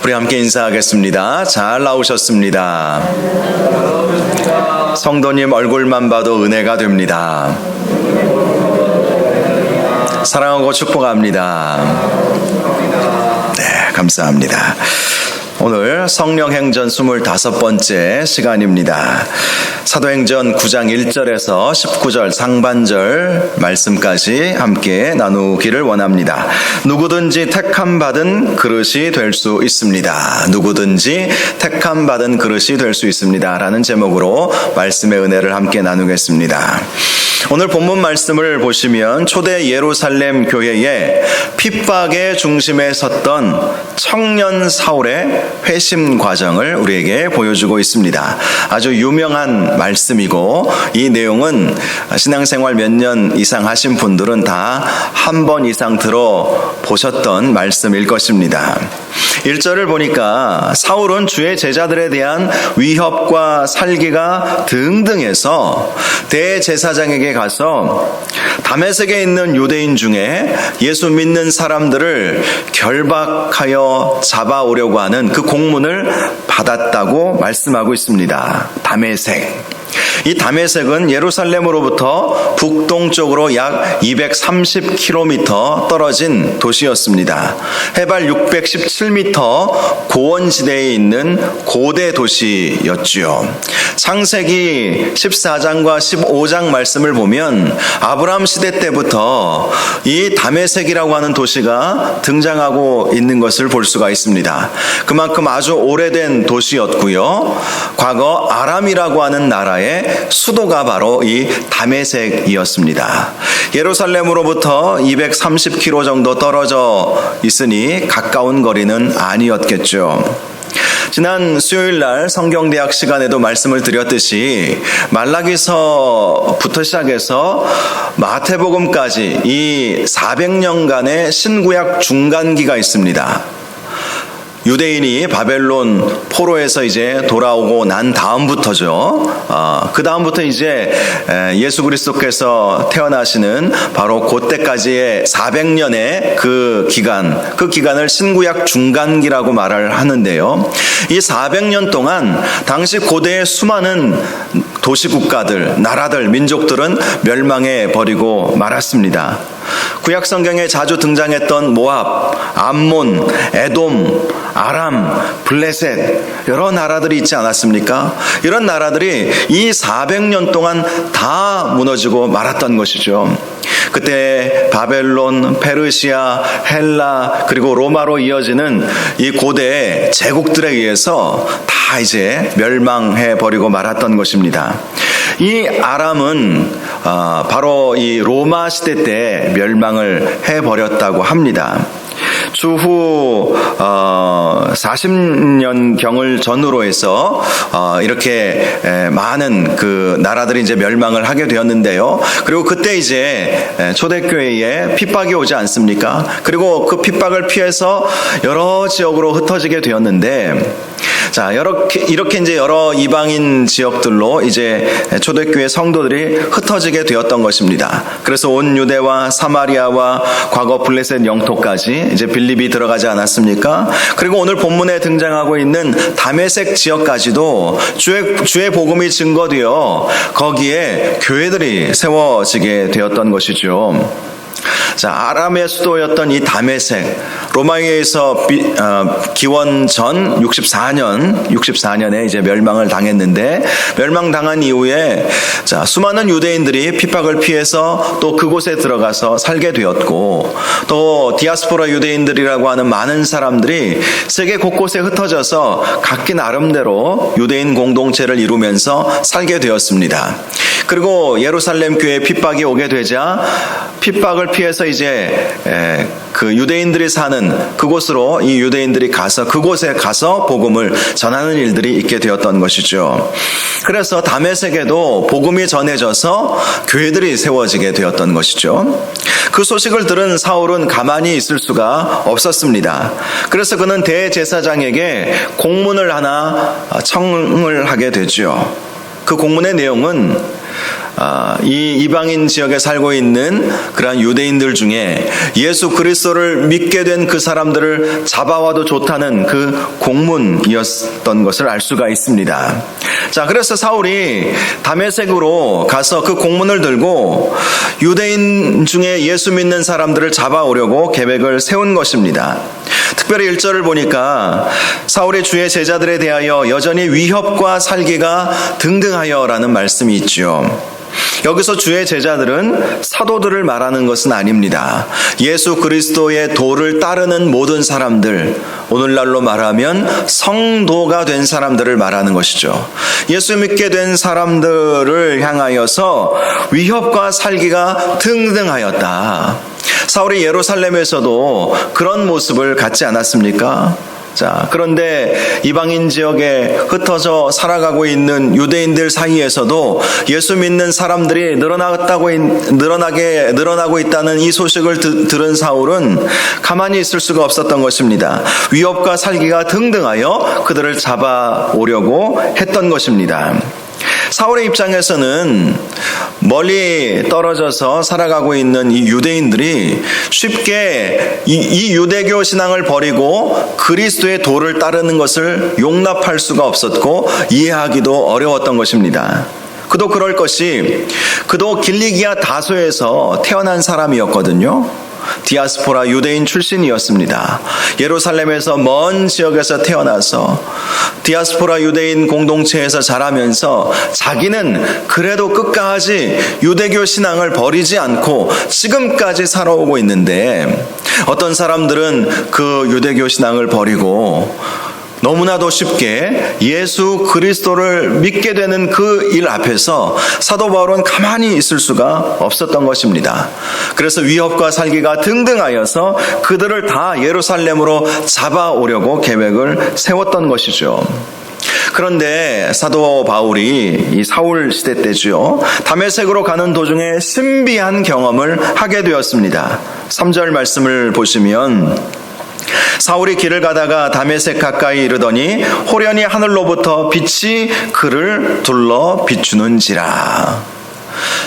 우리 함께 인사하겠습니다. 잘 나오셨습니다. 성도님 얼굴만 봐도 은혜가 됩니다. 사랑하고 축복합니다. 네, 감사합니다. 오늘 성령행전 25번째 시간입니다. 사도행전 9장 1절에서 19절 상반절 말씀까지 함께 나누기를 원합니다. 누구든지 택함받은 그릇이 될 수 있습니다. 누구든지 택함받은 그릇이 될 수 있습니다. 라는 제목으로 말씀의 은혜를 함께 나누겠습니다. 오늘 본문 말씀을 보시면 초대 예루살렘 교회의 핍박의 중심에 섰던 청년 사울의 회심 과정을 우리에게 보여주고 있습니다. 아주 유명한 말씀이고 이 내용은 신앙생활 몇 년 이상 하신 분들은 다 한 번 이상 들어보셨던 말씀일 것입니다. 1절을 보니까 사울은 주의 제자들에 대한 위협과 살기가 등등해서 대제사장에게 가서 다메섹에 있는 유대인 중에 예수 믿는 사람들을 결박하여 잡아오려고 하는 그 공문을 받았다고 말씀하고 있습니다. 다메섹. 이 다메섹은 예루살렘으로부터 북동쪽으로 약 230km 떨어진 도시였습니다. 해발 617m 고원지대에 있는 고대 도시였지요. 창세기 14장과 15장 말씀을 보면 아브라함 시대 때부터 이 다메섹이라고 하는 도시가 등장하고 있는 것을 볼 수가 있습니다. 그만큼 아주 오래된 도시였고요. 과거 아람이라고 하는 나라의 수도가 바로 이 다메섹이었습니다. 예루살렘으로부터 230km 정도 떨어져 있으니 가까운 거리는 아니었겠죠. 지난 수요일 날 성경대학 시간에도 말씀을 드렸듯이 말라기서부터 시작해서 마태복음까지 이 400년간의 신구약 중간기가 있습니다. 유대인이 바벨론 포로에서 이제 돌아오고 난 다음부터죠. 그 다음부터 이제 예수 그리스도께서 태어나시는 바로 그때까지의 400년의 그 기간을 신구약 중간기라고 말을 하는데요. 이 400년 동안 당시 고대의 수많은 도시국가들, 나라들, 민족들은 멸망해 버리고 말았습니다. 구약 성경에 자주 등장했던 모압, 암몬, 에돔, 아람, 블레셋 여러 나라들이 있지 않았습니까? 이런 나라들이 이 400년 동안 다 무너지고 말았던 것이죠. 그때 바벨론, 페르시아, 헬라 그리고 로마로 이어지는 이 고대 제국들에 의해서 다 이제 멸망해 버리고 말았던 것입니다. 이 아람은 바로 이 로마 시대 때 멸망을 해버렸다고 합니다. 추후 40년경을 전후로 해서 이렇게 많은 그 나라들이 이제 멸망을 하게 되었는데요. 그리고 그때 이제 초대교회에 핍박이 오지 않습니까? 그리고 그 핍박을 피해서 여러 지역으로 흩어지게 되었는데, 자, 이렇게 이제 여러 이방인 지역들로 이제 초대교회 성도들이 흩어지게 되었던 것입니다. 그래서 온 유대와 사마리아와 과거 블레셋 영토까지 이제 빌립이 들어가지 않았습니까? 그리고 오늘 본문에 등장하고 있는 다메섹 지역까지도 주의 복음이 증거되어 거기에 교회들이 세워지게 되었던 것이죠. 자, 아람의 수도였던 이 다메섹, 로마에 의해서 기원 전 64년에 이제 멸망을 당했는데, 멸망당한 이후에 자, 수많은 유대인들이 핍박을 피해서 또 그곳에 들어가서 살게 되었고, 또 디아스포라 유대인들이라고 하는 많은 사람들이 세계 곳곳에 흩어져서 각기 나름대로 유대인 공동체를 이루면서 살게 되었습니다. 그리고 예루살렘 교회에 핍박이 오게 되자 핍박을 피해서 이제 그 유대인들이 사는 그곳으로 이 유대인들이 가서 그곳에 가서 복음을 전하는 일들이 있게 되었던 것이죠. 그래서 다메섹에도 복음이 전해져서 교회들이 세워지게 되었던 것이죠. 그 소식을 들은 사울은 가만히 있을 수가 없었습니다. 그래서 그는 대제사장에게 공문을 하나 청을 하게 되죠. 그 공문의 내용은 이 이방인 지역에 살고 있는 그러한 유대인들 중에 예수 그리스도를 믿게 된 그 사람들을 잡아와도 좋다는 그 공문이었던 것을 알 수가 있습니다. 자, 그래서 사울이 다메섹으로 가서 그 공문을 들고 유대인 중에 예수 믿는 사람들을 잡아오려고 계획을 세운 것입니다. 특별히 1절을 보니까 사울의 주의 제자들에 대하여 여전히 위협과 살기가 등등하여라는 말씀이 있죠. 여기서 주의 제자들은 사도들을 말하는 것은 아닙니다. 예수 그리스도의 도를 따르는 모든 사람들, 오늘날로 말하면 성도가 된 사람들을 말하는 것이죠. 예수 믿게 된 사람들을 향하여서 위협과 살기가 등등하였다. 사울이 예루살렘에서도 그런 모습을 갖지 않았습니까? 자, 그런데 이방인 지역에 흩어져 살아가고 있는 유대인들 사이에서도 예수 믿는 사람들이 늘어나고 있다는 이 소식을 들은 사울은 가만히 있을 수가 없었던 것입니다. 위협과 살기가 등등하여 그들을 잡아오려고 했던 것입니다. 사울의 입장에서는 멀리 떨어져서 살아가고 있는 이 유대인들이 쉽게 이 유대교 신앙을 버리고 그리스도의 도를 따르는 것을 용납할 수가 없었고 이해하기도 어려웠던 것입니다. 그도 그럴 것이 그도 길리기아 다소에서 태어난 사람이었거든요. 디아스포라 유대인 출신이었습니다. 예루살렘에서 먼 지역에서 태어나서 디아스포라 유대인 공동체에서 자라면서 자기는 그래도 끝까지 유대교 신앙을 버리지 않고 지금까지 살아오고 있는데 어떤 사람들은 그 유대교 신앙을 버리고 너무나도 쉽게 예수 그리스도를 믿게 되는 그 일 앞에서 사도 바울은 가만히 있을 수가 없었던 것입니다. 그래서 위협과 살기가 등등하여서 그들을 다 예루살렘으로 잡아오려고 계획을 세웠던 것이죠. 그런데 사도 바울이 이 사울 시대 때죠. 다메섹으로 가는 도중에 신비한 경험을 하게 되었습니다. 3절 말씀을 보시면 사울이 길을 가다가 다메섹 가까이 이르더니 호련히 하늘로부터 빛이 그를 둘러 비추는지라.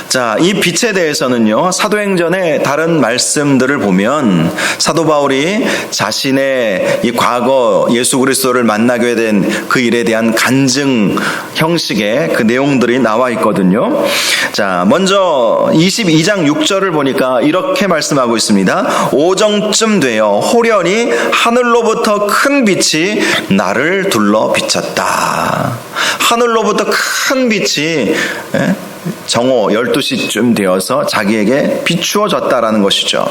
자, 이 빛에 대해서는요, 사도행전의 다른 말씀들을 보면 사도 바울이 자신의 이 과거 예수 그리스도를 만나게 된 그 일에 대한 간증 형식의 그 내용들이 나와 있거든요. 자, 먼저 22장 6절을 보니까 이렇게 말씀하고 있습니다. 오정쯤 되어 호련히 하늘로부터 큰 빛이 나를 둘러 비쳤다. 하늘로부터 큰 빛이 정오 12시쯤 되어서 자기에게 비추어졌다라는 것이죠.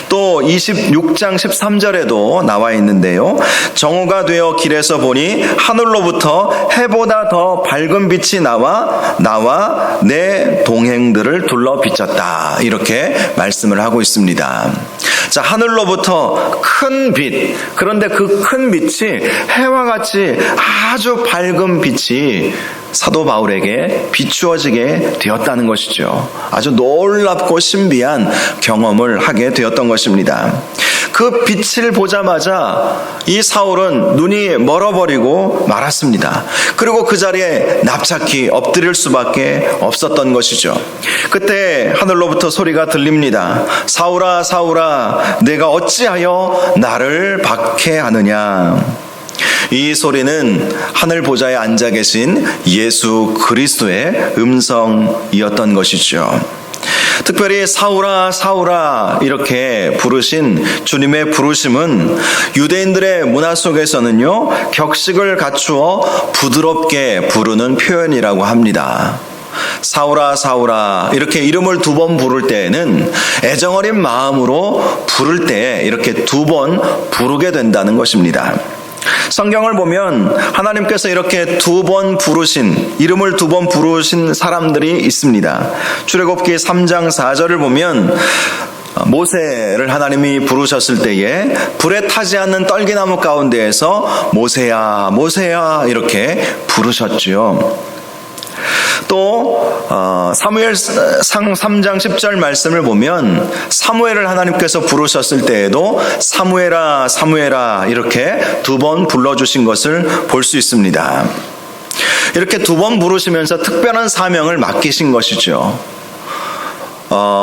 또 26장 13절에도 나와 있는데요. 정오가 되어 길에서 보니 하늘로부터 해보다 더 밝은 빛이 나와 내 동행들을 둘러 비쳤다. 이렇게 말씀을 하고 있습니다. 자, 하늘로부터 큰 빛. 그런데 그 큰 빛이 해와 같이 아주 밝은 빛이 사도 바울에게 비추어지게 되었다는 것이죠. 아주 놀랍고 신비한 경험을 하게 되었던 것입니다. 그 빛을 보자마자 이 사울은 눈이 멀어버리고 말았습니다. 그리고 그 자리에 납작히 엎드릴 수밖에 없었던 것이죠. 그때 하늘로부터 소리가 들립니다. 사울아, 사울아, 내가 어찌하여 나를 박해하느냐. 이 소리는 하늘 보좌에 앉아 계신 예수 그리스도의 음성이었던 것이죠. 특별히 사울아 사울아 이렇게 부르신 주님의 부르심은 유대인들의 문화 속에서는요, 격식을 갖추어 부드럽게 부르는 표현이라고 합니다. 사울아 사울아 이렇게 이름을 2번 부를 때에는 애정어린 마음으로 부를 때 이렇게 2번 부르게 된다는 것입니다. 성경을 보면 하나님께서 이렇게 2번 부르신, 이름을 2번 부르신 사람들이 있습니다. 출애굽기 3장 4절을 보면 모세를 하나님이 부르셨을 때에 불에 타지 않는 떨기나무 가운데에서 모세야 모세야 이렇게 부르셨지요. 또 사무엘상 3장 10절 말씀을 보면 사무엘을 하나님께서 부르셨을 때에도 사무엘아 사무엘아 이렇게 2번 불러주신 것을 볼 수 있습니다. 이렇게 두 번 부르시면서 특별한 사명을 맡기신 것이죠.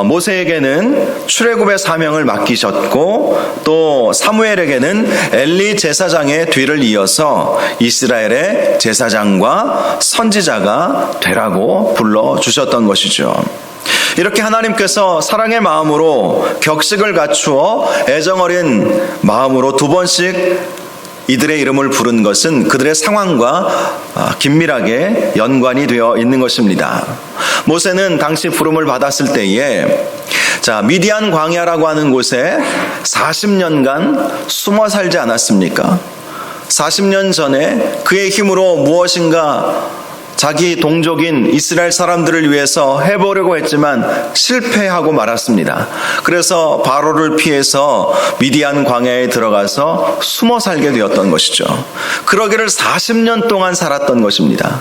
모세에게는 출애굽의 사명을 맡기셨고 또 사무엘에게는 엘리 제사장의 뒤를 이어서 이스라엘의 제사장과 선지자가 되라고 불러주셨던 것이죠. 이렇게 하나님께서 사랑의 마음으로 격식을 갖추어 애정어린 마음으로 두 번씩 이들의 이름을 부른 것은 그들의 상황과 긴밀하게 연관이 되어 있는 것입니다. 모세는 당시 부름을 받았을 때에 미디안 광야라고 하는 곳에 40년간 숨어 살지 않았습니까? 40년 전에 그의 힘으로 무엇인가 자기 동족인 이스라엘 사람들을 위해서 해보려고 했지만 실패하고 말았습니다. 그래서 바로를 피해서 미디안 광야에 들어가서 숨어 살게 되었던 것이죠. 그러기를 40년 동안 살았던 것입니다.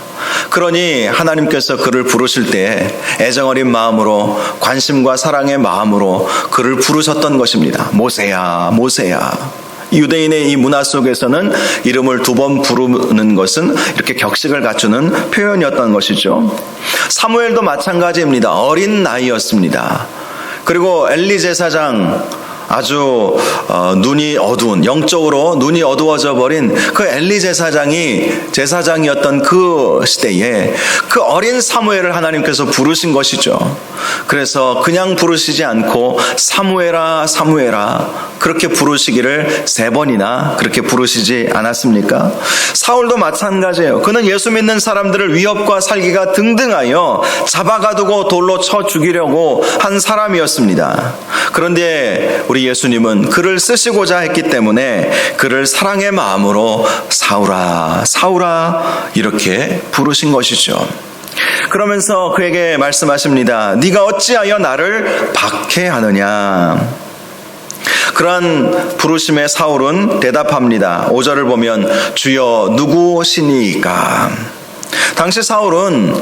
그러니 하나님께서 그를 부르실 때 애정어린 마음으로 관심과 사랑의 마음으로 그를 부르셨던 것입니다. 모세야, 모세야. 유대인의 이 문화 속에서는 이름을 두 번 부르는 것은 이렇게 격식을 갖추는 표현이었던 것이죠. 사무엘도 마찬가지입니다. 어린 나이였습니다. 그리고 엘리 제사장, 아주 눈이 어두운, 영적으로 눈이 어두워져 버린 그 엘리 제사장이었던 그 시대에 그 어린 사무엘을 하나님께서 부르신 것이죠. 그래서 그냥 부르시지 않고 사무엘아 사무엘아 그렇게 부르시기를 3번이나 그렇게 부르시지 않았습니까? 사울도 마찬가지예요. 그는 예수 믿는 사람들을 위협과 살기가 등등하여 잡아가두고 돌로 쳐 죽이려고 한 사람이었습니다. 그런데 우리 예수님은 그를 쓰시고자 했기 때문에 그를 사랑의 마음으로 사울아 사울아 이렇게 부르신 것이죠. 그러면서 그에게 말씀하십니다. 네가 어찌하여 나를 박해하느냐. 그러한 부르심에 사울은 대답합니다. 5절을 보면 주여 누구시니까. 당시 사울은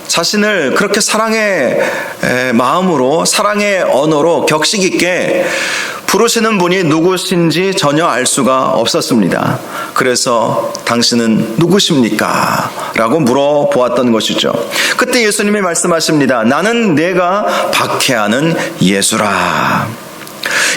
자신을 그렇게 사랑의 마음으로 사랑의 언어로 격식 있게 부르시는 분이 누구신지 전혀 알 수가 없었습니다. 그래서 당신은 누구십니까? 라고 물어보았던 것이죠. 그때 예수님이 말씀하십니다. 나는 내가 박해하는 예수라.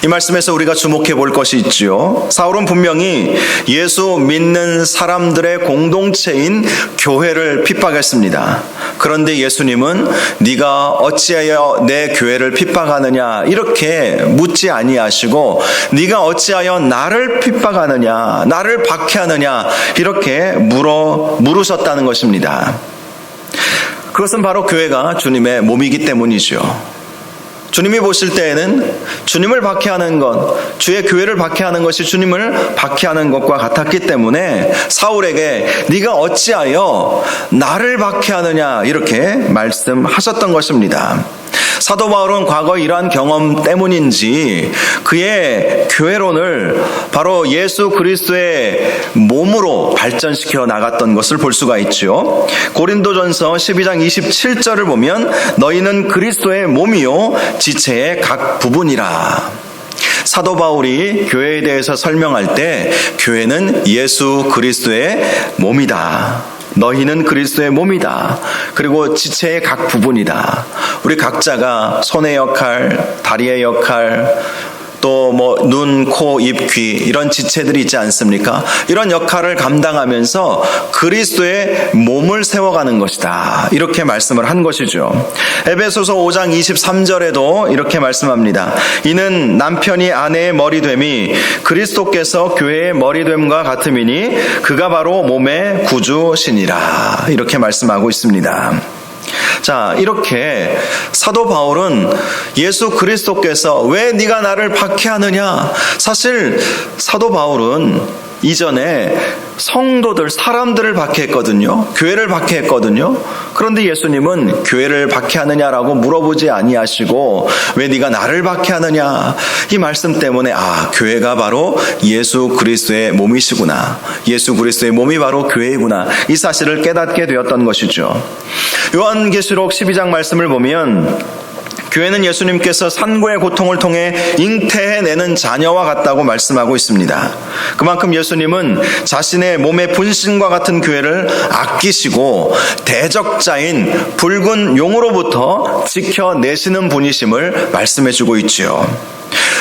이 말씀에서 우리가 주목해 볼 것이 있지요. 사울은 분명히 예수 믿는 사람들의 공동체인 교회를 핍박했습니다. 그런데 예수님은 네가 어찌하여 내 교회를 핍박하느냐 이렇게 묻지 아니하시고 네가 어찌하여 나를 핍박하느냐 나를 박해하느냐 이렇게 물으셨다는 것입니다. 그것은 바로 교회가 주님의 몸이기 때문이죠. 주님이 보실 때에는 주님을 박해하는 것, 주의 교회를 박해하는 것이 주님을 박해하는 것과 같았기 때문에 사울에게 네가 어찌하여 나를 박해하느냐 이렇게 말씀하셨던 것입니다. 사도 바울은 과거 이러한 경험 때문인지 그의 교회론을 바로 예수 그리스도의 몸으로 발전시켜 나갔던 것을 볼 수가 있죠. 고린도전서 12장 27절을 보면 너희는 그리스도의 몸이요 지체의 각 부분이라. 사도 바울이 교회에 대해서 설명할 때 교회는 예수 그리스도의 몸이다. 너희는 그리스도의 몸이다. 그리고 지체의 각 부분이다. 우리 각자가 손의 역할, 다리의 역할, 또 눈, 코, 입, 귀 이런 지체들이 있지 않습니까? 이런 역할을 감당하면서 그리스도의 몸을 세워가는 것이다. 이렇게 말씀을 한 것이죠. 에베소서 5장 23절에도 이렇게 말씀합니다. 이는 남편이 아내의 머리됨이 그리스도께서 교회의 머리됨과 같음이니 그가 바로 몸의 구주시니라. 이렇게 말씀하고 있습니다. 자, 이렇게 사도 바울은 예수 그리스도께서 왜 네가 나를 박해하느냐? 사실 사도 바울은 이전에 성도들, 사람들을 박해했거든요. 교회를 박해했거든요. 그런데 예수님은 교회를 박해하느냐라고 물어보지 아니하시고 왜 네가 나를 박해하느냐? 이 말씀 때문에 교회가 바로 예수 그리스도의 몸이시구나. 예수 그리스도의 몸이 바로 교회이구나. 이 사실을 깨닫게 되었던 것이죠. 요한계시록 12장 말씀을 보면 교회는 예수님께서 산고의 고통을 통해 잉태해내는 자녀와 같다고 말씀하고 있습니다. 그만큼 예수님은 자신의 몸의 분신과 같은 교회를 아끼시고 대적자인 붉은 용으로부터 지켜내시는 분이심을 말씀해주고 있지요.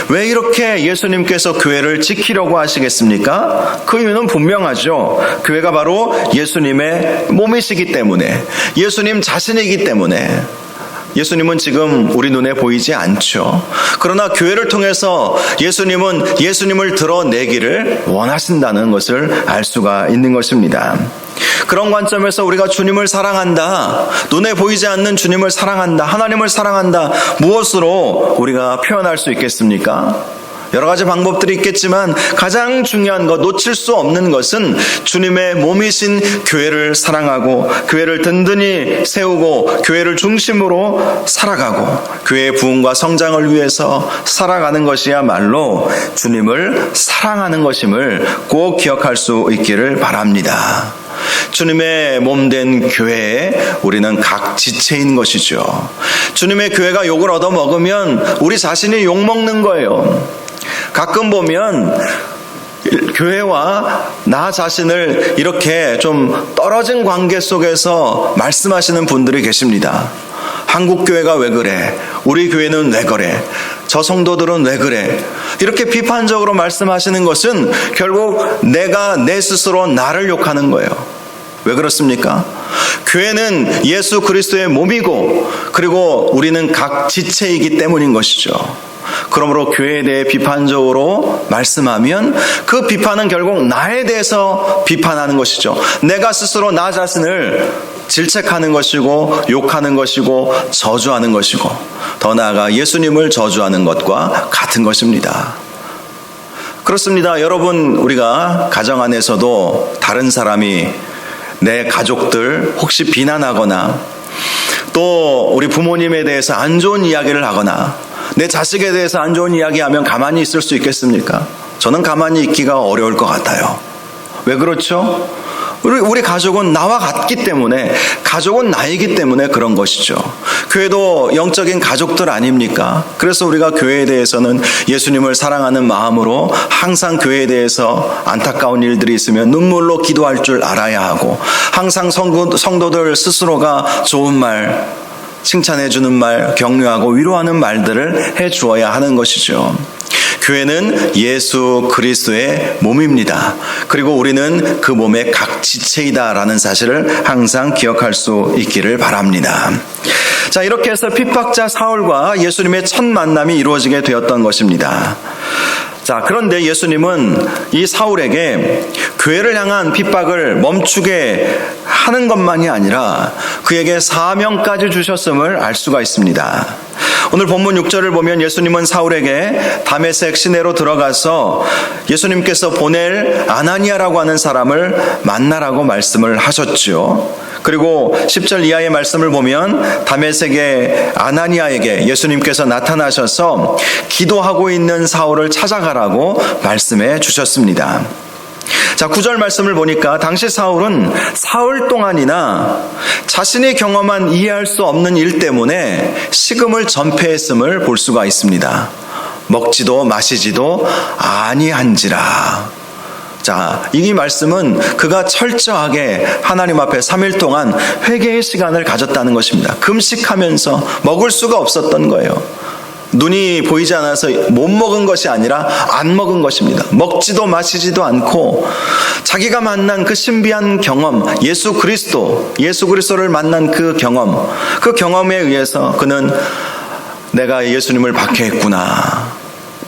왜 이렇게 예수님께서 교회를 지키려고 하시겠습니까? 그 이유는 분명하죠. 교회가 바로 예수님의 몸이시기 때문에, 예수님 자신이기 때문에. 예수님은 지금 우리 눈에 보이지 않죠. 그러나 교회를 통해서 예수님은 예수님을 드러내기를 원하신다는 것을 알 수가 있는 것입니다. 그런 관점에서 우리가 주님을 사랑한다, 눈에 보이지 않는 주님을 사랑한다, 하나님을 사랑한다, 무엇으로 우리가 표현할 수 있겠습니까? 여러 가지 방법들이 있겠지만 가장 중요한 것, 놓칠 수 없는 것은 주님의 몸이신 교회를 사랑하고 교회를 든든히 세우고 교회를 중심으로 살아가고 교회의 부흥과 성장을 위해서 살아가는 것이야말로 주님을 사랑하는 것임을 꼭 기억할 수 있기를 바랍니다. 주님의 몸된 교회에 우리는 각 지체인 것이죠. 주님의 교회가 욕을 얻어먹으면 우리 자신이 욕먹는 거예요. 가끔 보면 교회와 나 자신을 이렇게 좀 떨어진 관계 속에서 말씀하시는 분들이 계십니다. 한국 교회가 왜 그래? 우리 교회는 왜 그래? 저 성도들은 왜 그래? 이렇게 비판적으로 말씀하시는 것은 결국 내가 내 스스로 나를 욕하는 거예요. 왜 그렇습니까? 교회는 예수 그리스도의 몸이고 그리고 우리는 각 지체이기 때문인 것이죠. 그러므로 교회에 대해 비판적으로 말씀하면 그 비판은 결국 나에 대해서 비판하는 것이죠. 내가 스스로 나 자신을 질책하는 것이고 욕하는 것이고 저주하는 것이고 더 나아가 예수님을 저주하는 것과 같은 것입니다. 그렇습니다. 여러분, 우리가 가정 안에서도 다른 사람이 내 가족들 혹시 비난하거나 또 우리 부모님에 대해서 안 좋은 이야기를 하거나 내 자식에 대해서 안 좋은 이야기하면 가만히 있을 수 있겠습니까? 저는 가만히 있기가 어려울 것 같아요. 왜 그렇죠? 우리 가족은 나와 같기 때문에, 가족은 나이기 때문에 그런 것이죠. 교회도 영적인 가족들 아닙니까? 그래서 우리가 교회에 대해서는 예수님을 사랑하는 마음으로 항상 교회에 대해서 안타까운 일들이 있으면 눈물로 기도할 줄 알아야 하고, 항상 성도들 스스로가 좋은 말, 칭찬해주는 말, 격려하고 위로하는 말들을 해주어야 하는 것이죠. 교회는 예수 그리스도의 몸입니다. 그리고 우리는 그 몸의 각 지체이다라는 사실을 항상 기억할 수 있기를 바랍니다. 자, 이렇게 해서 핍박자 사울과 예수님의 첫 만남이 이루어지게 되었던 것입니다. 자, 그런데 예수님은 이 사울에게 교회를 향한 핍박을 멈추게 하는 것만이 아니라 그에게 사명까지 주셨음을 알 수가 있습니다. 오늘 본문 6절을 보면 예수님은 사울에게 다메섹 시내로 들어가서 예수님께서 보낼 아나니아라고 하는 사람을 만나라고 말씀을 하셨죠. 그리고 10절 이하의 말씀을 보면 다메섹의 아나니아에게 예수님께서 나타나셔서 기도하고 있는 사울을 찾아가라고 말씀해 주셨습니다. 자, 9절 말씀을 보니까 당시 사울은 사흘 동안이나 자신이 경험한 이해할 수 없는 일 때문에 식음을 전폐했음을 볼 수가 있습니다. 먹지도 마시지도 아니한지라. 자, 이 말씀은 그가 철저하게 하나님 앞에 3일 동안 회개의 시간을 가졌다는 것입니다. 금식하면서 먹을 수가 없었던 거예요. 눈이 보이지 않아서 못 먹은 것이 아니라 안 먹은 것입니다. 먹지도 마시지도 않고 자기가 만난 그 신비한 경험, 예수 그리스도를 만난 그 경험에 의해서 그는 내가 예수님을 박해했구나,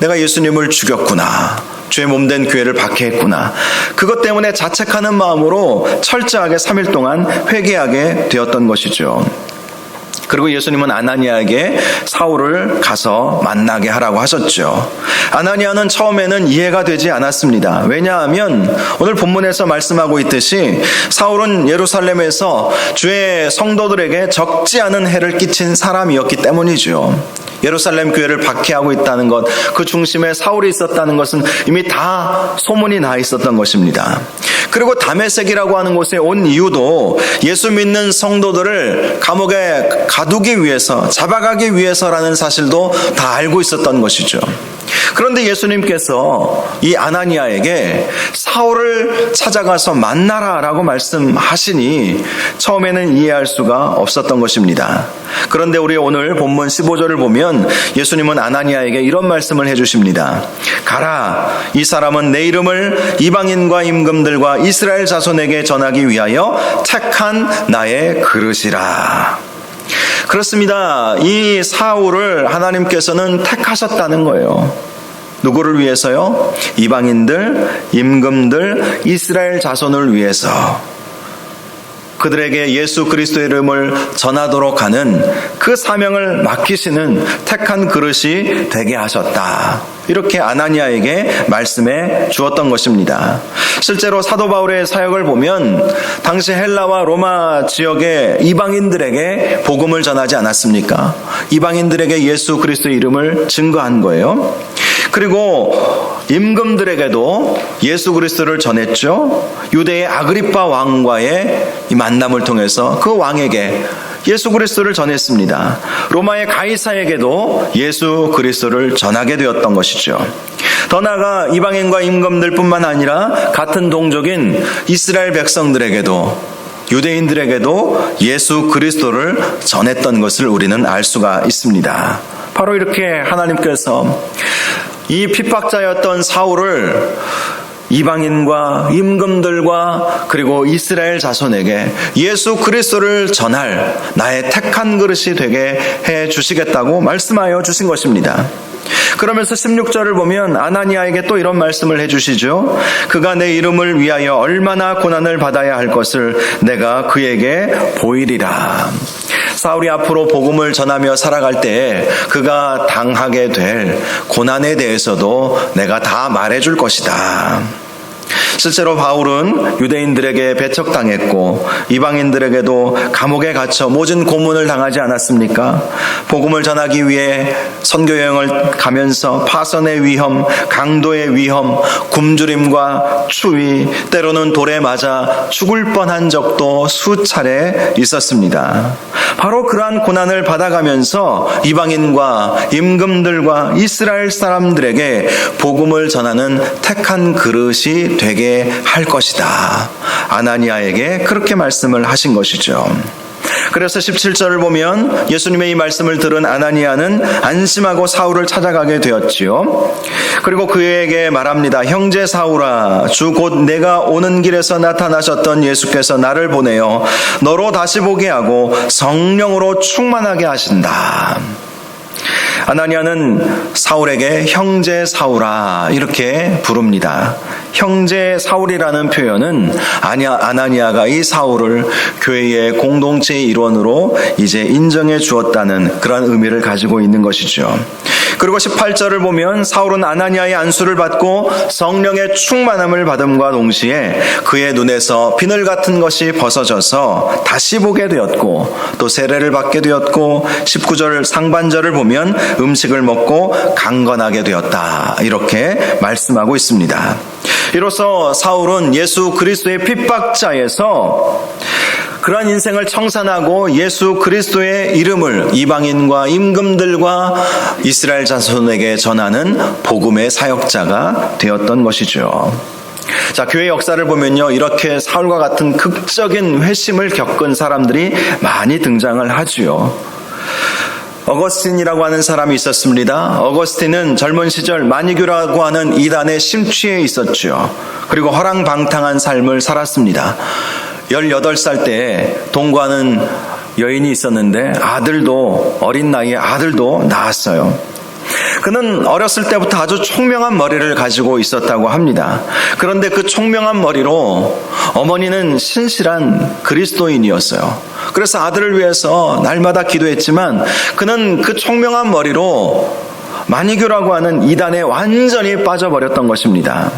내가 예수님을 죽였구나, 주의 몸된 교회를 박해했구나, 그것 때문에 자책하는 마음으로 철저하게 3일 동안 회개하게 되었던 것이죠. 그리고 예수님은 아나니아에게 사울을 가서 만나게 하라고 하셨죠. 아나니아는 처음에는 이해가 되지 않았습니다. 왜냐하면 오늘 본문에서 말씀하고 있듯이 사울은 예루살렘에서 주의 성도들에게 적지 않은 해를 끼친 사람이었기 때문이죠. 예루살렘 교회를 박해하고 있다는 것, 그 중심에 사울이 있었다는 것은 이미 다 소문이 나 있었던 것입니다. 그리고 다메섹이라고 하는 곳에 온 이유도 예수 믿는 성도들을 감옥에 가두기 위해서, 잡아가기 위해서라는 사실도 다 알고 있었던 것이죠. 그런데 예수님께서 이 아나니아에게 사울을 찾아가서 만나라라고 말씀하시니 처음에는 이해할 수가 없었던 것입니다. 그런데 우리 오늘 본문 15절을 보면 예수님은 아나니아에게 이런 말씀을 해주십니다. 가라, 이 사람은 내 이름을 이방인과 임금들과 이스라엘 자손에게 전하기 위하여 택한 나의 그릇이라. 그렇습니다. 이 사울을 하나님께서는 택하셨다는 거예요. 누구를 위해서요? 이방인들, 임금들, 이스라엘 자손을 위해서. 그들에게 예수 그리스도의 이름을 전하도록 하는 그 사명을 맡기시는 택한 그릇이 되게 하셨다. 이렇게 아나니아에게 말씀해 주었던 것입니다. 실제로 사도 바울의 사역을 보면 당시 헬라와 로마 지역의 이방인들에게 복음을 전하지 않았습니까? 이방인들에게 예수 그리스도의 이름을 증거한 거예요. 그리고 임금들에게도 예수 그리스도를 전했죠. 유대의 아그리파 왕과의 이 만남을 통해서 그 왕에게 예수 그리스도를 전했습니다. 로마의 가이사에게도 예수 그리스도를 전하게 되었던 것이죠. 더 나아가 이방인과 임금들뿐만 아니라 같은 동족인 이스라엘 백성들에게도, 유대인들에게도 예수 그리스도를 전했던 것을 우리는 알 수가 있습니다. 바로 이렇게 하나님께서 이 핍박자였던 사울을 이방인과 임금들과 그리고 이스라엘 자손에게 예수 그리스도를 전할 나의 택한 그릇이 되게 해 주시겠다고 말씀하여 주신 것입니다. 그러면서 16절을 보면 아나니아에게 또 이런 말씀을 해주시죠. 그가 내 이름을 위하여 얼마나 고난을 받아야 할 것을 내가 그에게 보이리라. 사울이 앞으로 복음을 전하며 살아갈 때 그가 당하게 될 고난에 대해서도 내가 다 말해줄 것이다. 실제로 바울은 유대인들에게 배척당했고 이방인들에게도 감옥에 갇혀 모진 고문을 당하지 않았습니까? 복음을 전하기 위해 선교여행을 가면서 파선의 위험, 강도의 위험, 굶주림과 추위, 때로는 돌에 맞아 죽을 뻔한 적도 수차례 있었습니다. 바로 그러한 고난을 받아가면서 이방인과 임금들과 이스라엘 사람들에게 복음을 전하는 택한 그릇이 되게 할 것이다. 아나니아에게 그렇게 말씀을 하신 것이죠. 그래서 17절을 보면 예수님의 이 말씀을 들은 아나니아는 안심하고 사울을 찾아가게 되었지요. 그리고 그에게 말합니다. 형제 사울아, 주 곧 내가 오는 길에서 나타나셨던 예수께서 나를 보내어 너로 다시 보게 하고 성령으로 충만하게 하신다. 아나니아는 사울에게 형제 사울아 이렇게 부릅니다. 형제 사울이라는 표현은 아나니아가 이 사울을 교회의 공동체의 일원으로 이제 인정해 주었다는 그런 의미를 가지고 있는 것이죠. 그리고 18절을 보면 사울은 아나니아의 안수를 받고 성령의 충만함을 받음과 동시에 그의 눈에서 비늘 같은 것이 벗어져서 다시 보게 되었고 또 세례를 받게 되었고 19절 상반절을 보면 음식을 먹고 강건하게 되었다. 이렇게 말씀하고 있습니다. 이로써 사울은 예수 그리스도의 핍박자에서 그러한 인생을 청산하고 예수 그리스도의 이름을 이방인과 임금들과 이스라엘 자손에게 전하는 복음의 사역자가 되었던 것이죠. 자, 교회 역사를 보면요, 이렇게 사울과 같은 극적인 회심을 겪은 사람들이 많이 등장을 하지요. 어거스틴이라고 하는 사람이 있었습니다. 어거스틴은 젊은 시절 마니교라고 하는 이단에 심취해 있었죠. 그리고 허랑방탕한 삶을 살았습니다. 18살 때 동거하는 여인이 있었는데 어린 나이에 아들도 낳았어요. 그는 어렸을 때부터 아주 총명한 머리를 가지고 있었다고 합니다. 그런데 그 총명한 머리로 어머니는 신실한 그리스도인이었어요. 그래서 아들을 위해서 날마다 기도했지만 그는 그 총명한 머리로 마니교라고 하는 이단에 완전히 빠져버렸던 것입니다.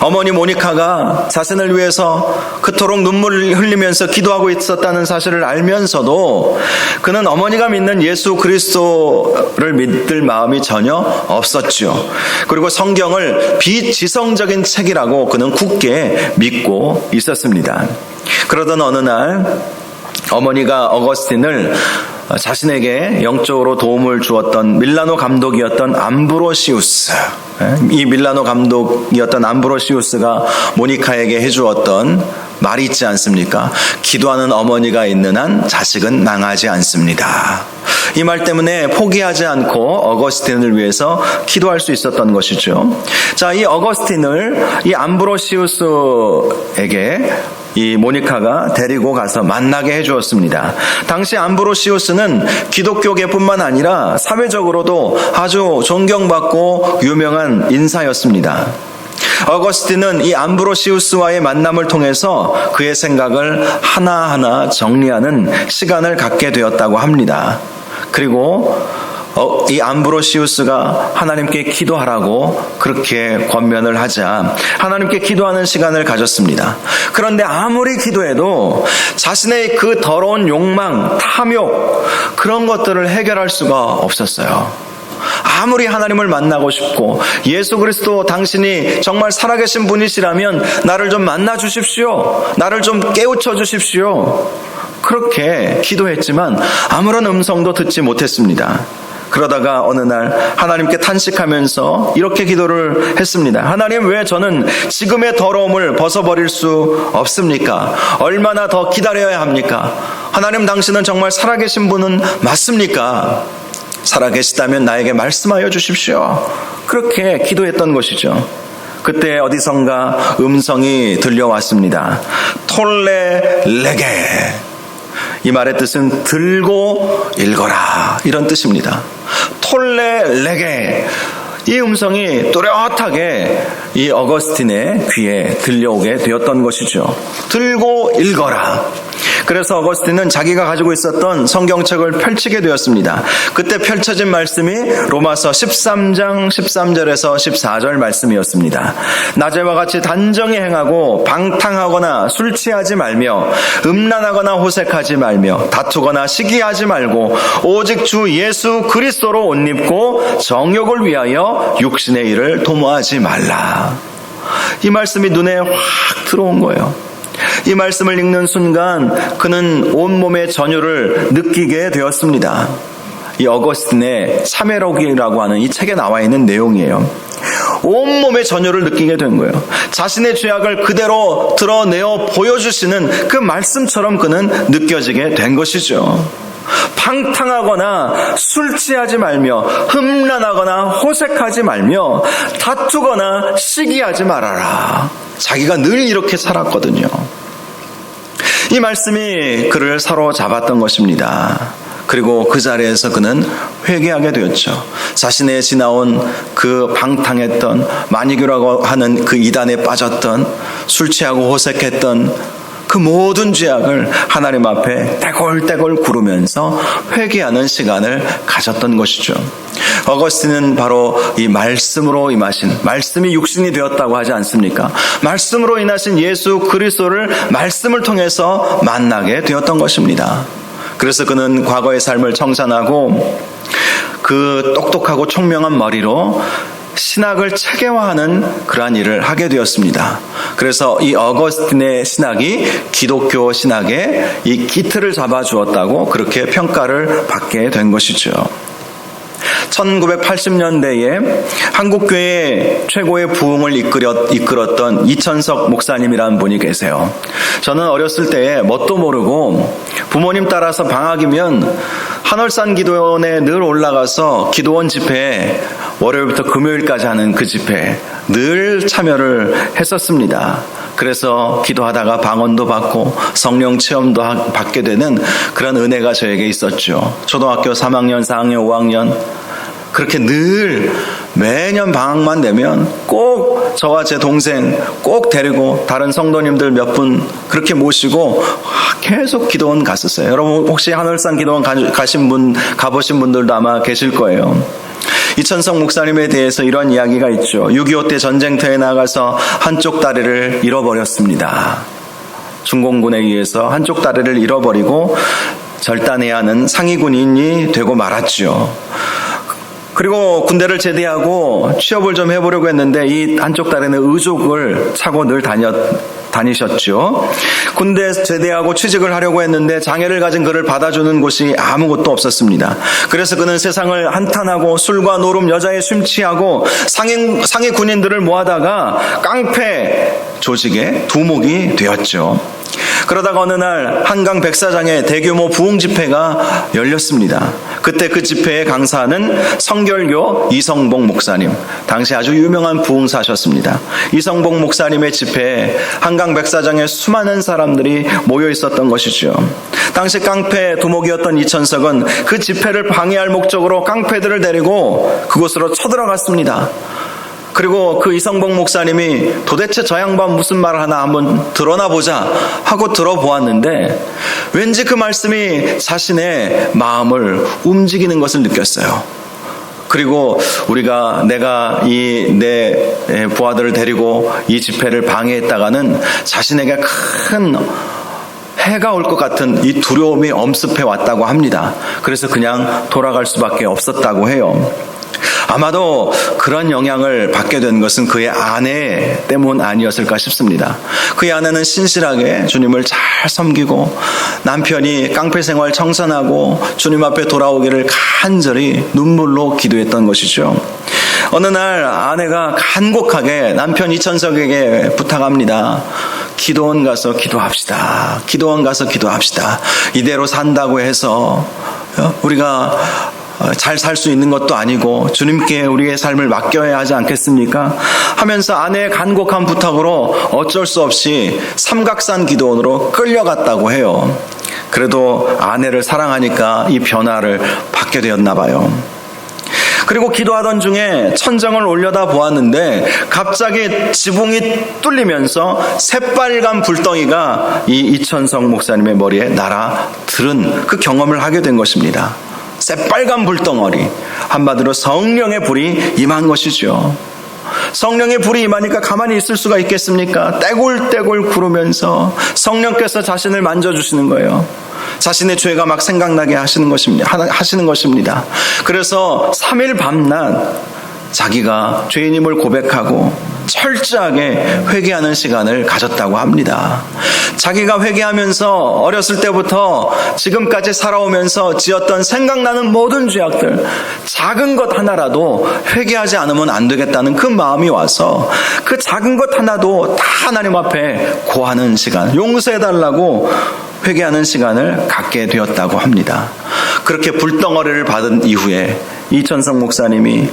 어머니 모니카가 자신을 위해서 그토록 눈물을 흘리면서 기도하고 있었다는 사실을 알면서도 그는 어머니가 믿는 예수 그리스도를 믿을 마음이 전혀 없었죠. 그리고 성경을 비지성적인 책이라고 그는 굳게 믿고 있었습니다. 그러던 어느 날 어머니가 어거스틴을 자신에게 영적으로 도움을 주었던 밀라노 감독이었던 암브로시우스, 이 밀라노 감독이었던 암브로시우스가 모니카에게 해주었던 말이 있지 않습니까? 기도하는 어머니가 있는 한 자식은 망하지 않습니다. 이 말 때문에 포기하지 않고 어거스틴을 위해서 기도할 수 있었던 것이죠. 자, 이 어거스틴을 이 암브로시우스에게 이 모니카가 데리고 가서 만나게 해주었습니다. 당시 암브로시우스는 기독교계뿐만 아니라 사회적으로도 아주 존경받고 유명한 인사였습니다. 어거스틴은 이 암브로시우스와의 만남을 통해서 그의 생각을 하나하나 정리하는 시간을 갖게 되었다고 합니다. 그리고 이 암브로시우스가 하나님께 기도하라고 그렇게 권면을 하자 하나님께 기도하는 시간을 가졌습니다. 그런데 아무리 기도해도 자신의 그 더러운 욕망, 탐욕, 그런 것들을 해결할 수가 없었어요. 아무리 하나님을 만나고 싶고 예수 그리스도 당신이 정말 살아계신 분이시라면 나를 좀 만나 주십시오. 나를 좀 깨우쳐 주십시오. 그렇게 기도했지만 아무런 음성도 듣지 못했습니다. 그러다가 어느 날 하나님께 탄식하면서 이렇게 기도를 했습니다. 하나님, 왜 저는 지금의 더러움을 벗어버릴 수 없습니까? 얼마나 더 기다려야 합니까? 하나님, 당신은 정말 살아계신 분은 맞습니까? 살아계시다면 나에게 말씀하여 주십시오. 그렇게 기도했던 것이죠. 그때 어디선가 음성이 들려왔습니다. 톨레 레게. 이 말의 뜻은 들고 읽어라, 이런 뜻입니다. 톨레 레게. 이 음성이 또렷하게 이 어거스틴의 귀에 들려오게 되었던 것이죠. 들고 읽어라. 그래서 어거스틴은 자기가 가지고 있었던 성경책을 펼치게 되었습니다. 그때 펼쳐진 말씀이 로마서 13장 13절에서 14절 말씀이었습니다. 낮에와 같이 단정히 행하고 방탕하거나 술 취하지 말며 음란하거나 호색하지 말며 다투거나 시기하지 말고 오직 주 예수 그리스도로 옷 입고 정욕을 위하여 육신의 일을 도모하지 말라. 이 말씀이 눈에 확 들어온 거예요. 이 말씀을 읽는 순간 그는 온몸의 전율을 느끼게 되었습니다. 이 어거스틴의 참회록이라고 하는 이 책에 나와 있는 내용이에요. 온몸의 전율을 느끼게 된 거예요. 자신의 죄악을 그대로 드러내어 보여주시는 그 말씀처럼 그는 느껴지게 된 것이죠. 방탕하거나 술 취하지 말며 흠란하거나 호색하지 말며 다투거나 시기하지 말아라. 자기가 늘 이렇게 살았거든요. 이 말씀이 그를 사로잡았던 것입니다. 그리고 그 자리에서 그는 회개하게 되었죠. 자신의 지나온 그 방탕했던 마니교라고 하는 그 이단에 빠졌던 술 취하고 호색했던 그 모든 죄악을 하나님 앞에 떼골떼골 구르면서 회개하는 시간을 가졌던 것이죠. 어거스틴은 바로 이 말씀으로 임하신, 말씀이 육신이 되었다고 하지 않습니까? 말씀으로 인하신 예수 그리스도를 말씀을 통해서 만나게 되었던 것입니다. 그래서 그는 과거의 삶을 청산하고 그 똑똑하고 총명한 머리로 신학을 체계화하는 그러한 일을 하게 되었습니다. 그래서 이 어거스틴의 신학이 기독교 신학의 이 기틀을 잡아주었다고 그렇게 평가를 받게 된 것이죠. 1980년대에 한국교회 최고의 부흥을 이끌었던 이천석 목사님이라는 분이 계세요. 저는 어렸을 때에 뭣도 모르고 부모님 따라서 방학이면 한월산 기도원에 늘 올라가서 기도원 집회에 월요일부터 금요일까지 하는 그 집회에 늘 참여를 했었습니다. 그래서 기도하다가 방언도 받고 성령 체험도 받게 되는 그런 은혜가 저에게 있었죠. 초등학교 3학년, 4학년, 5학년 그렇게 늘 매년 방학만 되면 꼭 저와 제 동생 꼭 데리고 다른 성도님들 몇 분 그렇게 모시고 계속 기도원 갔었어요. 여러분 혹시 한월산 기도원 가보신 분들도 아마 계실 거예요. 이천석 목사님에 대해서 이런 이야기가 있죠. 6.25 때 전쟁터에 나가서 한쪽 다리를 잃어버렸습니다. 중공군에 의해서 한쪽 다리를 잃어버리고 절단해야 하는 상위 군인이 되고 말았죠. 그리고 군대를 제대하고 취업을 좀 해보려고 했는데 이 한쪽 다리는 의족을 차고 늘 다니셨죠. 군대 제대하고 취직을 하려고 했는데 장애를 가진 그를 받아주는 곳이 아무것도 없었습니다. 그래서 그는 세상을 한탄하고 술과 노름, 여자에 심취하고 상해 군인들을 모아다가 깡패 조직의 두목이 되었죠. 그러다가 어느 날 한강 백사장에 대규모 부흥 집회가 열렸습니다. 그때 그 집회의 강사는 성결교 이성복 목사님, 당시 아주 유명한 부흥사셨습니다. 이성복 목사님의 집회에 한강 백사장에 수많은 사람들이 모여 있었던 것이죠. 당시 깡패 두목이었던 이천석은 그 집회를 방해할 목적으로 깡패들을 데리고 그곳으로 쳐들어갔습니다. 그리고 그 이성복 목사님이 도대체 저 양반 무슨 말을 하나 한번 들어나 보자 하고 들어보았는데 왠지 그 말씀이 자신의 마음을 움직이는 것을 느꼈어요. 그리고 내가 내 부하들을 데리고 이 집회를 방해했다가는 자신에게 큰 해가 올 것 같은 이 두려움이 엄습해 왔다고 합니다. 그래서 그냥 돌아갈 수밖에 없었다고 해요. 아마도 그런 영향을 받게 된 것은 그의 아내 때문 아니었을까 싶습니다. 그의 아내는 신실하게 주님을 잘 섬기고 남편이 깡패 생활 청산하고 주님 앞에 돌아오기를 간절히 눈물로 기도했던 것이죠. 어느 날 아내가 간곡하게 남편 이천석에게 부탁합니다. 기도원 가서 기도합시다. 기도원 가서 기도합시다. 이대로 산다고 해서 우리가 잘 살 수 있는 것도 아니고 주님께 우리의 삶을 맡겨야 하지 않겠습니까? 하면서 아내의 간곡한 부탁으로 어쩔 수 없이 삼각산 기도원으로 끌려갔다고 해요. 그래도 아내를 사랑하니까 이 변화를 받게 되었나 봐요. 그리고 기도하던 중에 천정을 올려다 보았는데 갑자기 지붕이 뚫리면서 새빨간 불덩이가 이 이천석 목사님의 머리에 날아들은 그 경험을 하게 된 것입니다. 새빨간 불덩어리, 한마디로 성령의 불이 임한 것이죠. 성령의 불이 임하니까 가만히 있을 수가 있겠습니까? 떼굴떼굴 구르면서 성령께서 자신을 만져주시는 거예요. 자신의 죄가 막 생각나게 하시는 것입니다. 그래서 3일 밤낮 자기가 죄인임을 고백하고 철저하게 회개하는 시간을 가졌다고 합니다. 자기가 회개하면서 어렸을 때부터 지금까지 살아오면서 지었던 생각나는 모든 죄악들, 작은 것 하나라도 회개하지 않으면 안 되겠다는 그 마음이 와서 그 작은 것 하나도 다 하나님 앞에 고하는 시간, 용서해달라고 회개하는 시간을 갖게 되었다고 합니다. 그렇게 불덩어리를 받은 이후에 이천석 목사님이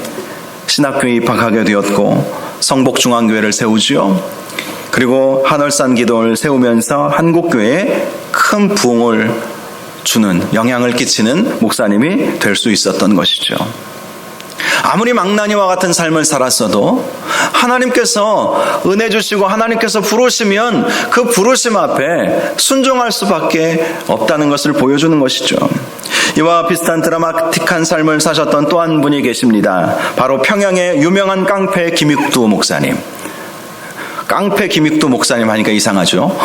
신학교에 입학하게 되었고 성복중앙교회를 세우지요. 그리고 한월산 기도를 세우면서 한국교회에 큰 부흥을 주는, 영향을 끼치는 목사님이 될 수 있었던 것이죠. 아무리 망나니와 같은 삶을 살았어도 하나님께서 은혜 주시고 하나님께서 부르시면 그 부르심 앞에 순종할 수밖에 없다는 것을 보여주는 것이죠. 이와 비슷한 드라마틱한 삶을 사셨던 또 한 분이 계십니다. 바로 평양의 유명한 깡패 김익두 목사님. 깡패 김익두 목사님 하니까 이상하죠.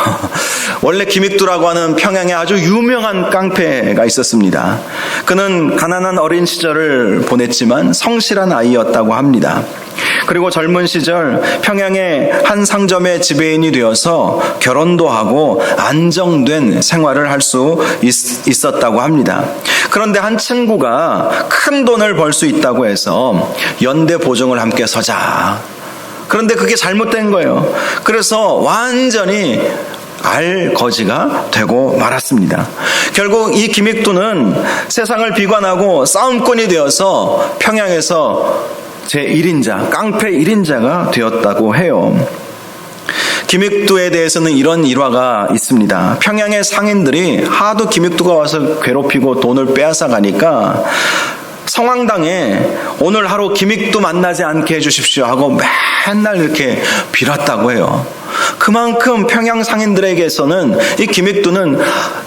원래 김익두라고 하는 평양에 아주 유명한 깡패가 있었습니다. 그는 가난한 어린 시절을 보냈지만 성실한 아이였다고 합니다. 그리고 젊은 시절 평양의 한 상점의 지배인이 되어서 결혼도 하고 안정된 생활을 할 수 있었다고 합니다. 그런데 한 친구가 큰 돈을 벌 수 있다고 해서 연대 보증을 함께 서자. 그런데 그게 잘못된 거예요. 그래서 완전히 알거지가 되고 말았습니다. 결국 이 김익두는 세상을 비관하고 싸움꾼이 되어서 평양에서 제1인자, 깡패 1인자가 되었다고 해요. 김익두에 대해서는 이런 일화가 있습니다. 평양의 상인들이 하도 김익두가 와서 괴롭히고 돈을 빼앗아 가니까 성황당에 오늘 하루 김익두 만나지 않게 해주십시오 하고 맨날 이렇게 빌었다고 해요. 그만큼 평양 상인들에게서는 이 김익두는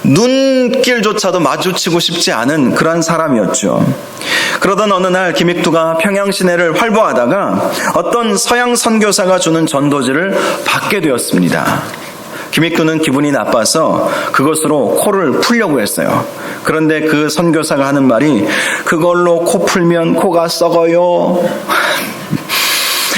눈길조차도 마주치고 싶지 않은 그런 사람이었죠. 그러던 어느 날 김익두가 평양 시내를 활보하다가 어떤 서양 선교사가 주는 전도지를 받게 되었습니다. 김익두는 기분이 나빠서 그것으로 코를 풀려고 했어요. 그런데 그 선교사가 하는 말이 그걸로 코 풀면 코가 썩어요.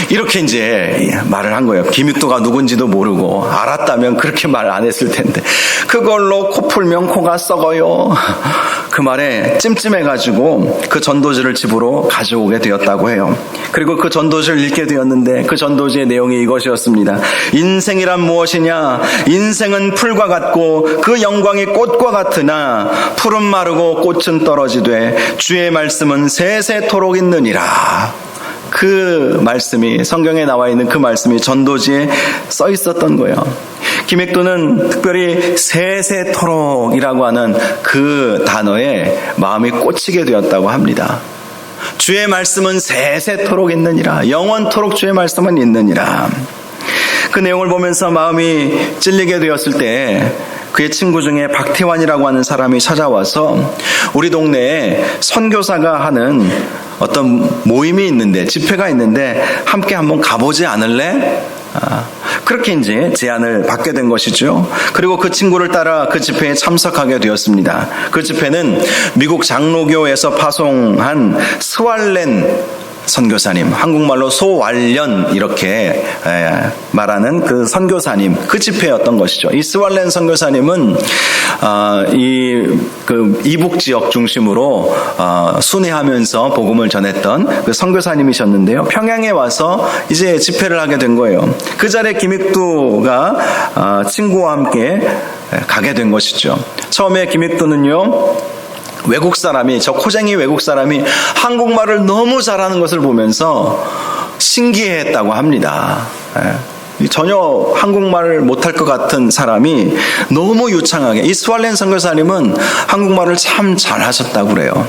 이렇게 이제 말을 한 거예요. 김익도가 누군지도 모르고 알았다면 그렇게 말 안 했을 텐데 그걸로 코 풀면 코가 썩어요. 그 말에 찜찜해가지고 그 전도지를 집으로 가져오게 되었다고 해요. 그리고 그 전도지를 읽게 되었는데 그 전도지의 내용이 이것이었습니다. 인생이란 무엇이냐? 인생은 풀과 같고 그 영광이 꽃과 같으나 풀은 마르고 꽃은 떨어지되 주의 말씀은 세세토록 있느니라. 그 말씀이 성경에 나와 있는 그 말씀이 전도지에 써 있었던 거예요. 김익도는 특별히 세세토록이라고 하는 그 단어에 마음이 꽂히게 되었다고 합니다. 주의 말씀은 세세토록 있느니라. 영원토록 주의 말씀은 있느니라. 그 내용을 보면서 마음이 찔리게 되었을 때 그의 친구 중에 박태환이라고 하는 사람이 찾아와서 우리 동네에 선교사가 하는 어떤 모임이 있는데, 집회가 있는데 함께 한번 가보지 않을래? 그렇게 이제 제안을 받게 된 것이죠. 그리고 그 친구를 따라 그 집회에 참석하게 되었습니다. 그 집회는 미국 장로교에서 파송한 스왈렌 선교사님, 한국말로 소왈련 이렇게 말하는 그 선교사님, 그 집회였던 것이죠. 이 스왈렌 선교사님은 이북 지역 중심으로 순회하면서 복음을 전했던 그 선교사님이셨는데요. 평양에 와서 이제 집회를 하게 된 거예요. 그 자리에 김익도가 친구와 함께 가게 된 것이죠. 처음에 김익도는요, 외국 사람이, 저 코쟁이 외국 사람이 한국말을 너무 잘하는 것을 보면서 신기해했다고 합니다. 전혀 한국말을 못할 것 같은 사람이 너무 유창하게, 이 스왈렌 선교사님은 한국말을 참 잘하셨다고 그래요.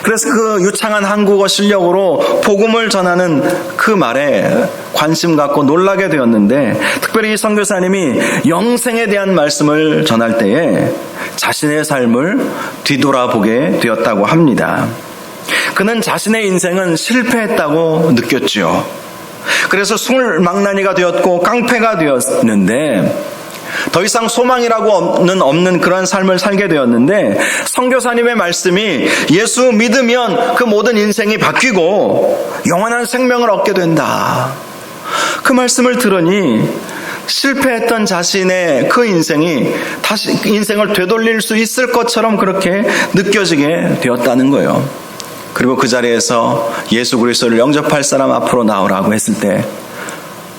그래서 그 유창한 한국어 실력으로 복음을 전하는 그 말에 관심 갖고 놀라게 되었는데, 특별히 이 선교사님이 영생에 대한 말씀을 전할 때에 자신의 삶을 뒤돌아보게 되었다고 합니다. 그는 자신의 인생은 실패했다고 느꼈죠. 그래서 술망나니가 되었고 깡패가 되었는데 더 이상 소망이라고는 없는 그런 삶을 살게 되었는데, 선교사님의 말씀이 예수 믿으면 그 모든 인생이 바뀌고 영원한 생명을 얻게 된다. 그 말씀을 들으니 실패했던 자신의 그 인생이 다시 인생을 되돌릴 수 있을 것처럼 그렇게 느껴지게 되었다는 거예요. 그리고 그 자리에서 예수 그리스도를 영접할 사람 앞으로 나오라고 했을 때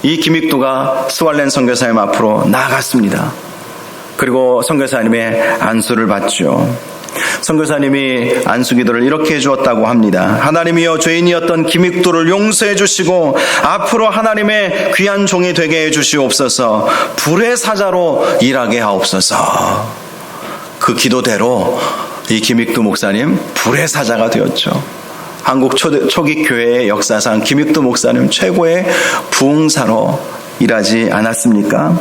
이 김익도가 스왈렌 선교사님 앞으로 나아갔습니다. 그리고 선교사님의 안수를 받죠. 선교사님이 안수기도를 이렇게 해주었다고 합니다. 하나님이여, 죄인이었던 김익도를 용서해 주시고 앞으로 하나님의 귀한 종이 되게 해 주시옵소서. 불의 사자로 일하게 하옵소서. 그 기도대로 이 김익도 목사님 불의 사자가 되었죠. 한국 초기 교회의 역사상 김익도 목사님 최고의 부흥사로 일하지 않았습니까?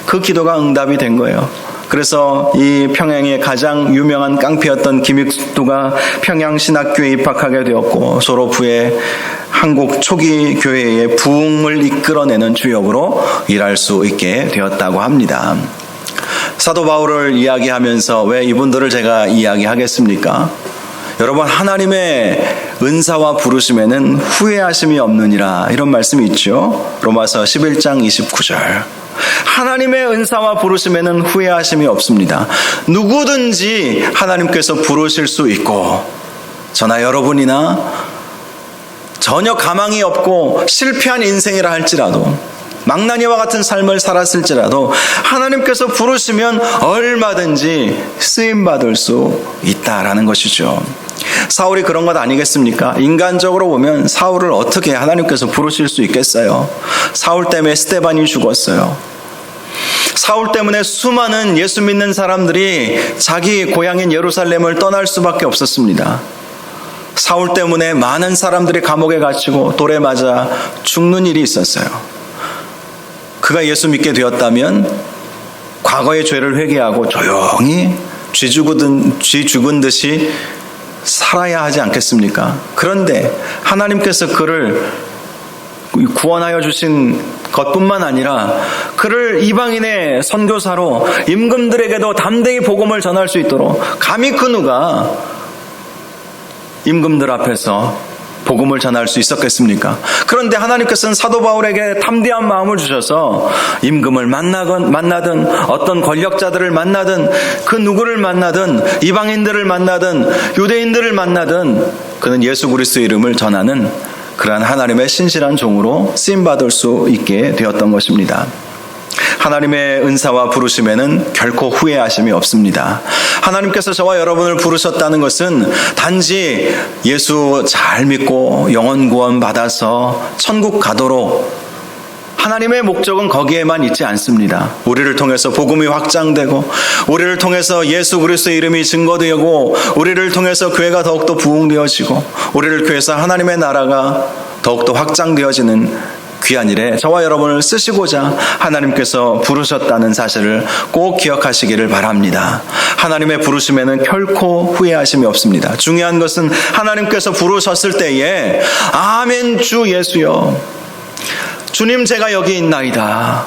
그 기도가 응답이 된 거예요. 그래서 이 평양의 가장 유명한 깡패였던 김익도가 평양신학교에 입학하게 되었고, 졸업 후에 한국 초기 교회의 부흥을 이끌어내는 주역으로 일할 수 있게 되었다고 합니다. 사도 바울을 이야기하면서 왜 이분들을 제가 이야기하겠습니까? 여러분, 하나님의 은사와 부르심에는 후회하심이 없느니라, 이런 말씀이 있죠. 로마서 11장 29절. 하나님의 은사와 부르심에는 후회하심이 없습니다. 누구든지 하나님께서 부르실 수 있고, 저나 여러분이나 전혀 가망이 없고 실패한 인생이라 할지라도, 망나니와 같은 삶을 살았을지라도 하나님께서 부르시면 얼마든지 쓰임받을 수 있다라는 것이죠. 사울이 그런 것 아니겠습니까? 인간적으로 보면 사울을 어떻게 하나님께서 부르실 수 있겠어요? 사울 때문에 스데반이 죽었어요. 사울 때문에 수많은 예수 믿는 사람들이 자기 고향인 예루살렘을 떠날 수밖에 없었습니다. 사울 때문에 많은 사람들이 감옥에 갇히고 돌에 맞아 죽는 일이 있었어요. 그가 예수 믿게 되었다면 과거의 죄를 회개하고 조용히 쥐 죽은 듯이 살아야 하지 않겠습니까? 그런데 하나님께서 그를 구원하여 주신 것뿐만 아니라 그를 이방인의 선교사로 임금들에게도 담대히 복음을 전할 수 있도록, 감히 그 누가 임금들 앞에서 복음을 전할 수 있었겠습니까? 그런데 하나님께서는 사도 바울에게 담대한 마음을 주셔서 임금을 만나든 어떤 권력자들을 만나든 그 누구를 만나든 이방인들을 만나든 유대인들을 만나든 그는 예수 그리스도의 이름을 전하는 그러한 하나님의 신실한 종으로 쓰임받을 수 있게 되었던 것입니다. 하나님의 은사와 부르심에는 결코 후회하심이 없습니다. 하나님께서 저와 여러분을 부르셨다는 것은 단지 예수 잘 믿고 영혼 구원 받아서 천국 가도록, 하나님의 목적은 거기에만 있지 않습니다. 우리를 통해서 복음이 확장되고, 우리를 통해서 예수 그리스도의 이름이 증거되고, 우리를 통해서 교회가 더욱더 부흥되어지고, 우리를 통해서 하나님의 나라가 더욱더 확장되어지는 귀한 일에 저와 여러분을 쓰시고자 하나님께서 부르셨다는 사실을 꼭 기억하시기를 바랍니다. 하나님의 부르심에는 결코 후회하심이 없습니다. 중요한 것은 하나님께서 부르셨을 때에 아멘 주 예수여, 주님 제가 여기 있나이다,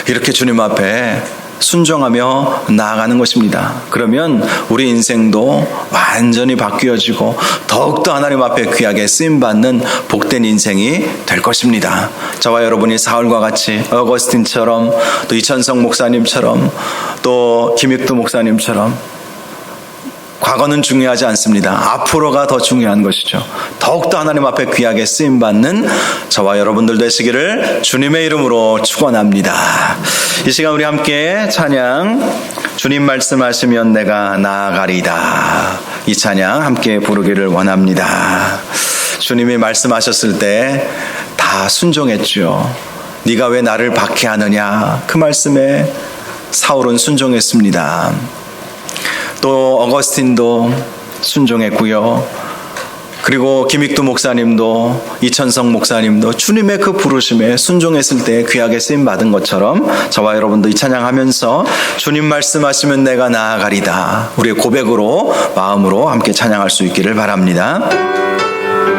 이렇게 주님 앞에 순종하며 나아가는 것입니다. 그러면 우리 인생도 완전히 바뀌어지고 더욱더 하나님 앞에 귀하게 쓰임받는 복된 인생이 될 것입니다. 저와 여러분이 사울과 같이 어거스틴처럼, 또 이천성 목사님처럼, 또 김익두 목사님처럼, 과거는 중요하지 않습니다. 앞으로가 더 중요한 것이죠. 더욱더 하나님 앞에 귀하게 쓰임받는 저와 여러분들 되시기를 주님의 이름으로 축원합니다. 이 시간 우리 함께 찬양, 주님 말씀하시면 내가 나아가리다, 이 찬양 함께 부르기를 원합니다. 주님이 말씀하셨을 때 다 순종했죠. 네가 왜 나를 박해하느냐, 그 말씀에 사울은 순종했습니다. 또 어거스틴도 순종했고요. 그리고 김익두 목사님도, 이천성 목사님도 주님의 그 부르심에 순종했을 때 귀하게 쓰임받은 것처럼 저와 여러분도 이 찬양하면서 주님 말씀하시면 내가 나아가리다, 우리의 고백으로, 마음으로 함께 찬양할 수 있기를 바랍니다.